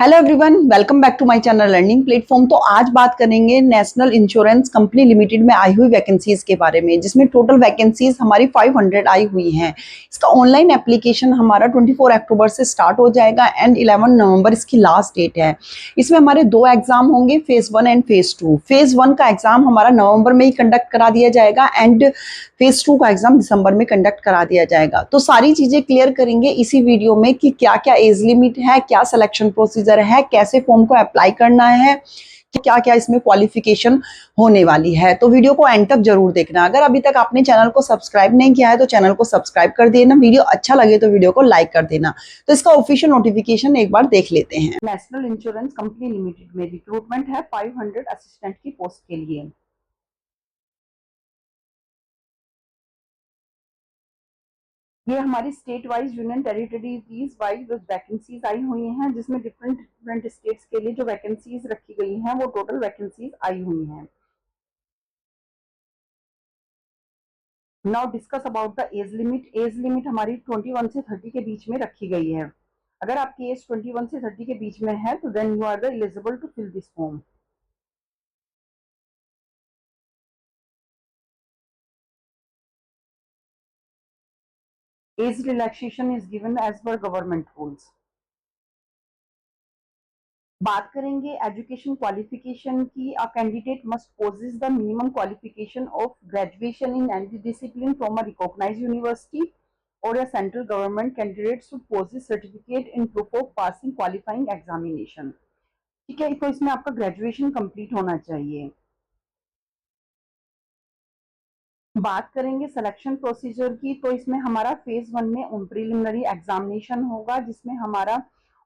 Hello everyone, welcome back to my channel learning platform. तो आज बात करेंगे नेशनल इंश्योरेंस कंपनी लिमिटेड में आई हुई वैकेंसीज के बारे में, जिसमें टोटल वैकेंसीज हमारी 500 आई हुई हैं। इसका ऑनलाइन एप्लीकेशन हमारा 24 अक्टूबर से स्टार्ट हो जाएगा एंड 11 नवंबर इसकी लास्ट डेट है। इसमें हमारे 2 एग्जाम होंगे, फेज 1 एंड फेज 2। फेज 1 का एग्जाम हमारा नवंबर में ही कंडक्ट करा दिया जाएगा एंड फेज 2 का एग्जाम दिसंबर में कंडक्ट करा दिया जाएगा। तो सारी चीजें क्लियर करेंगे इसी वीडियो में कि क्या क्या एज लिमिट है, क्या सिलेक्शन प्रोसीजर है, कैसे फॉर्म को अप्लाई करना है, क्या क्या इसमें क्वालिफिकेशन होने वाली है। तो वीडियो को एंड तक जरूर देखना। अगर अभी तक आपने चैनल को सब्सक्राइब नहीं किया है तो चैनल को सब्सक्राइब कर देना। वीडियो अच्छा लगे तो वीडियो को लाइक कर देना। तो इसका ऑफिशियल नोटिफिकेशन एक बार देख लेते हैं। नेशनल इंश्योरेंस कंपनी लिमिटेड में रिक्रूटमेंट है 500 असिस्टेंट की पोस्ट के लिए। ये हमारी state wise union territories wise vacancies आई हुई हैं, जिसमें डिफरेंट डिफरेंट स्टेट्स के लिए जो वैकेंसीज रखी गई हैं वो टोटल वैकेंसीज आई हुई हैं। Now discuss about the age limit. Age limit हमारी 21 से 30 के बीच में रखी गई है। अगर आपकी एज 21 से 30 के बीच में है तो then you are the eligible to fill this form. Age relaxation is given as per government rules. बात करेंगे एजुकेशन क्वालिफिकेशन की। A candidate must possess the minimum qualification of graduation in any discipline from a recognised university और a central government candidate should possess certificate in proof of passing qualifying examination। ठीक है, तो इसमें आपका graduation complete होना चाहिए। बात करेंगे सिलेक्शन प्रोसीजर की, तो इसमें हमारा फेज 1 में प्रिलिमिनरी एग्जामिनेशन होगा, जिसमें हमारा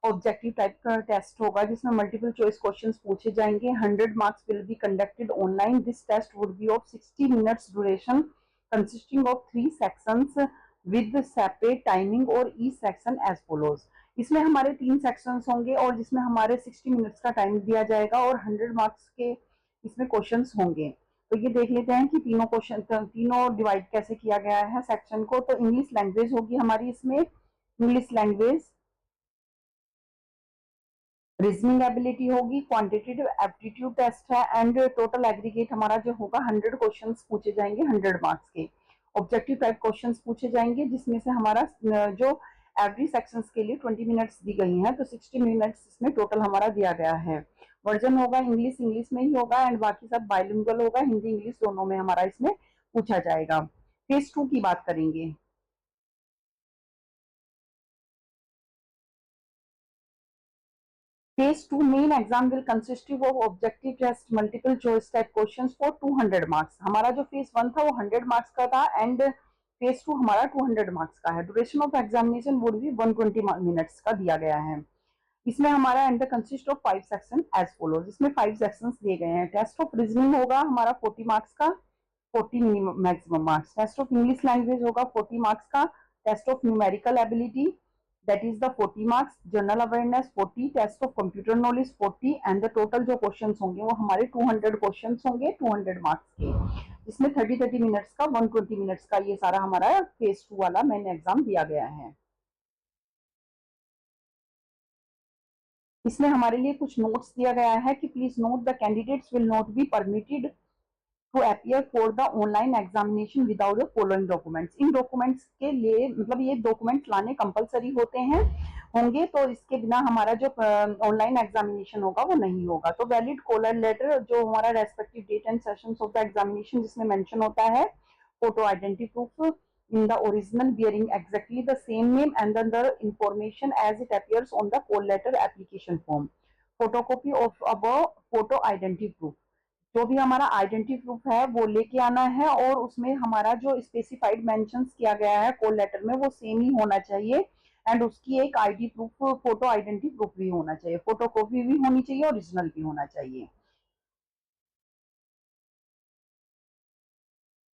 ऑब्जेक्टिव टाइप का टेस्ट होगा, जिसमें मल्टीपल चॉइस क्वेश्चंस पूछे जाएंगे। 100 marks will be conducted online. This test would be of 60 minutes duration consisting of 3 sections with separate timing और ईच सेक्शन एज फॉलोज। इसमें हमारे 3 सेक्शंस होंगे और जिसमें हमारे 60 मिनट्स का टाइम दिया जाएगा और 100 मार्क्स के इसमें क्वेश्चंस होंगे। तो ये देख लेते हैं कि तीनों डिवाइड कैसे किया गया है सेक्शन को। तो इंग्लिश लैंग्वेज होगी हमारी इसमें, इंग्लिश लैंग्वेज, रीजनिंग एबिलिटी होगी, क्वांटिटेटिव एप्टीट्यूड टेस्ट है एंड टोटल एग्रीगेट हमारा जो होगा 100 क्वेश्चंस पूछे जाएंगे 100 मार्क्स के। ऑब्जेक्टिव टाइप क्वेश्चंस पूछे जाएंगे, जिसमें से हमारा जो एवरी सेक्शंस के लिए 20 मिनट्स दी गई हैं, तो 60 मिनट्स इसमें टोटल हमारा दिया गया है। वर्जन होगा इंग्लिश, इंग्लिश में ही होगा एंड बाकी सब बाइलिंगुअल होगा, हिंदी इंग्लिश दोनों में हमारा इसमें पूछा जाएगा। फेज 2 की बात करेंगे। Phase 2 main exam will consist of objective test, multiple choice type questions for 200 marks। हमारा जो फेज 1 था वो 100 मार्क्स का था एंड फेज 2 हमारा 200 मार्क्स का है। Duration of examination would be 120 minutes का दिया गया है। इसमें हमारा and consist of 5 section as follows. इसमें 5 सेक्शंस दिए गए हैं। टेस्ट ऑफ रीजनिंग होगा हमारा 40 मार्क्स का, 40 minimum maximum marks. Test of English language होगा 40 मार्क्स का। Test of numerical ability that is the 40 marks, general awareness 40, test of computer knowledge 40 and the total जो क्वेश्चंस होंगे वो हमारे 200 क्वेश्चंस होंगे 200 मार्क्स के। इसमें 30 मिनट्स का 120 मिनट्स का ये सारा हमारा फेज 2 वाला मेन एग्जाम दिया गया है। इसमें हमारे लिए कुछ नोट्स दिया गया है कि please note the candidates will not be permitted to appear for the online examination without the following documents. इन डॉक्यूमेंट्स के लिए मतलब ये डॉक्यूमेंट्स लाने कंपलसरी होते हैं होंगे, तो इसके बिना हमारा जो ऑनलाइन एग्जामिनेशन होगा वो नहीं होगा। तो वैलिड कॉलर लेटर जो हमारा respective date and sessions of the examination जिसमें मेंशन होता है, photo identity proof in the original bearing exactly the same name and then the information as it appears on the call letter application form, photocopy of above photo identity proof। जो भी हमारा identity proof है वो लेके आना है और उसमें हमारा जो स्पेसिफाइड मेंशंस किया गया है कॉल लेटर में वो सेम ही होना चाहिए एंड उसकी एक ID proof, photo identity proof भी होना चाहिए, फोटो कॉपी भी होनी चाहिए, ओरिजिनल भी होना चाहिए।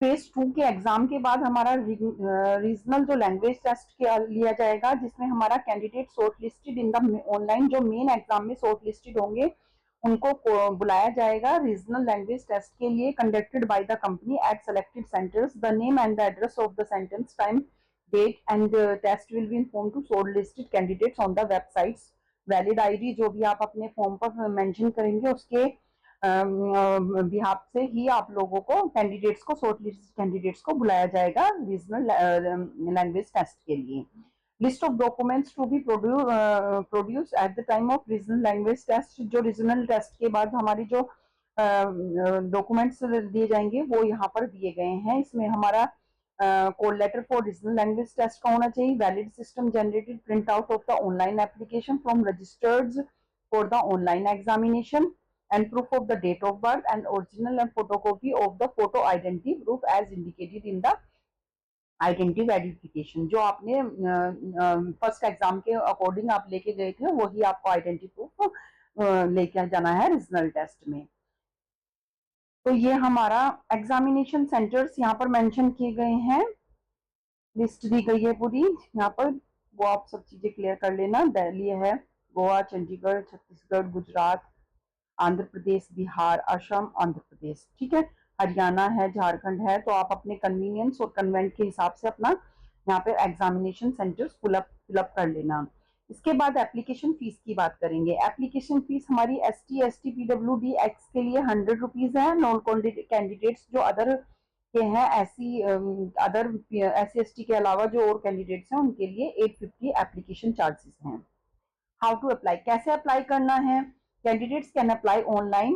फेज 2 के एग्जाम के बाद हमारा रीजनल जो लैंग्वेज टेस्ट लिया जाएगा, जिसमें हमारा candidate short listed in the online जो मेन एग्जाम में शॉर्ट लिस्टेड होंगे उनको बुलाया जाएगा रीजनल लैंग्वेज टेस्ट के लिए, conducted by the company at selected centres. The name and the address of the sentence, time, date and test will be inform to short listed candidates on the websites valid ID जो भी आप अपने form पर mention करेंगे उसके behalf से ही आप लोगों को कैंडिडेट्स को शॉर्टलिस्ट कैंडिडेट्स को बुलाया जाएगा रीजनल लैंग्वेज टेस्ट के लिए। List of documents to be produce at the time of regional language test. जो रीजनल टेस्ट के बाद हमारी जो डॉक्यूमेंट्स दिए जाएंगे वो यहाँ पर दिए गए हैं। इसमें हमारा call letter for regional language test का होना चाहिए, valid system generated print out of the online application from registered for the online examination and proof of the date of birth and original and photocopy of the photo identity proof as indicated in the identity verification। जो आपने first exam के according आप लेके गए थे वही आपको identity proof लेके जाना है रीजनल टेस्ट में। तो ये हमारा एग्जामिनेशन सेंटर्स यहाँ पर मेंशन किए गए हैं, लिस्ट दी गई है पूरी यहाँ पर, वो आप सब चीजें क्लियर कर लेना। दिल्ली है, गोवा, चंडीगढ़, छत्तीसगढ़, गुजरात, आंध्र प्रदेश, बिहार, असम, आंध्र प्रदेश, ठीक है, हरियाणा है, झारखंड है। तो आप अपने कन्वीनियंस और कन्वेंट के हिसाब से अपना यहाँ पे एग्जामिनेशन सेंटर्स फिलअप कर लेना। इसके बाद एप्लीकेशन फीस की बात करेंगे। एप्लीकेशन फीस हमारी ST, ST, PWD एक्स के लिए 100 रुपीज है। नॉन कैंडिडेट्स जो अदर के हैं, अदर SC ST के अलावा जो और कैंडिडेट्स हैं उनके लिए 850 एप्लीकेशन चार्जेस हैं। हाउ टू अप्लाई, कैसे अप्लाई करना है? Candidates can apply online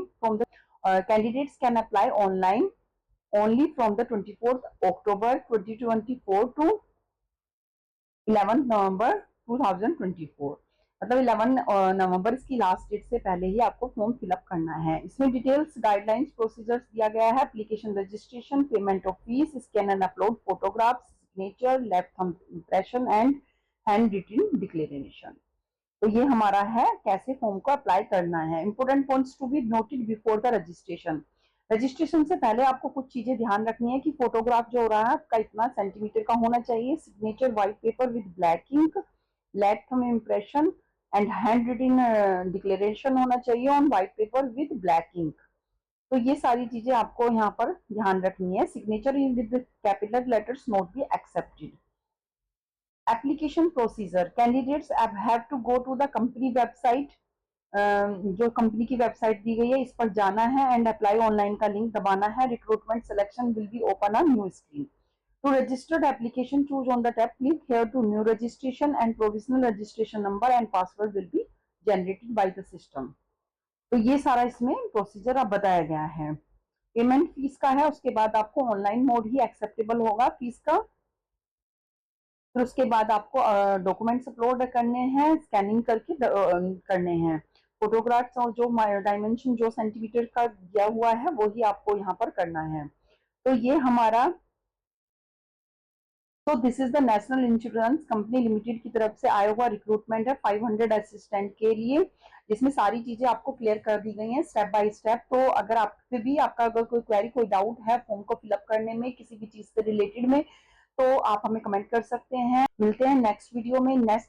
only from the 24th October 2024 to 11th November 2024। मतलब 11 नवंबर इसकी लास्ट डेट से पहले ही आपको फॉर्म फिलअप करना है। इसमें डिटेल्स, गाइडलाइंस, प्रोसीजर्स दिया गया है। Application registration, payment of fees, scan and upload photographs, signature, left thumb impression and hand written declaration. तो ये हमारा है कैसे फॉर्म को अप्लाई करना है। Important points to be noted before the registration. Registration से पहले आपको कुछ चीजें ध्यान रखनी है कि फोटोग्राफ जो हो रहा है आपका इतना सेंटीमीटर का होना चाहिए, signature white paper with black ink, left thumb impression and hand written declaration होना चाहिए on white paper with black ink. तो ये सारी चीजें आपको यहाँ पर ध्यान रखनी है। Signature with capital letters not be accepted. Application procedure, candidates have to go to the company website. जो कंपनी की वेबसाइट दी गई है इस पर जाना है एंड अप्लाई ऑनलाइन का लिंक दबाना है। Recruitment selection will be open a new screen to registered application, choose on the tab, click here to new registration and provisional registration number and password will be generated by the system. तो ये सारा इसमें procedure अब बताया गया है। Payment fees का है, उसके बाद आपको ऑनलाइन मोड ही एक्सेप्टेबल होगा फीस का। फिर उसके बाद आपको डॉक्यूमेंट्स अपलोड करने हैं, स्कैनिंग करके करने हैं। फोटोग्राफ्स और जो डायमेंशन जो सेंटीमीटर का दिया हुआ है वो ही आपको यहाँ पर करना है। तो ये हमारा, तो this is the national insurance company limited की तरफ से आया हुआ रिक्रूटमेंट है 500 असिस्टेंट के लिए, जिसमें सारी चीजें आपको क्लियर कर दी गई हैं स्टेप बाय स्टेप। तो अगर आप भी आपका अगर कोई क्वेरी, कोई डाउट है फॉर्म को फिलअप करने में, किसी भी चीज से रिलेटेड में, तो आप हमें कमेंट कर सकते हैं। मिलते हैं नेक्स्ट वीडियो में नेक्स्ट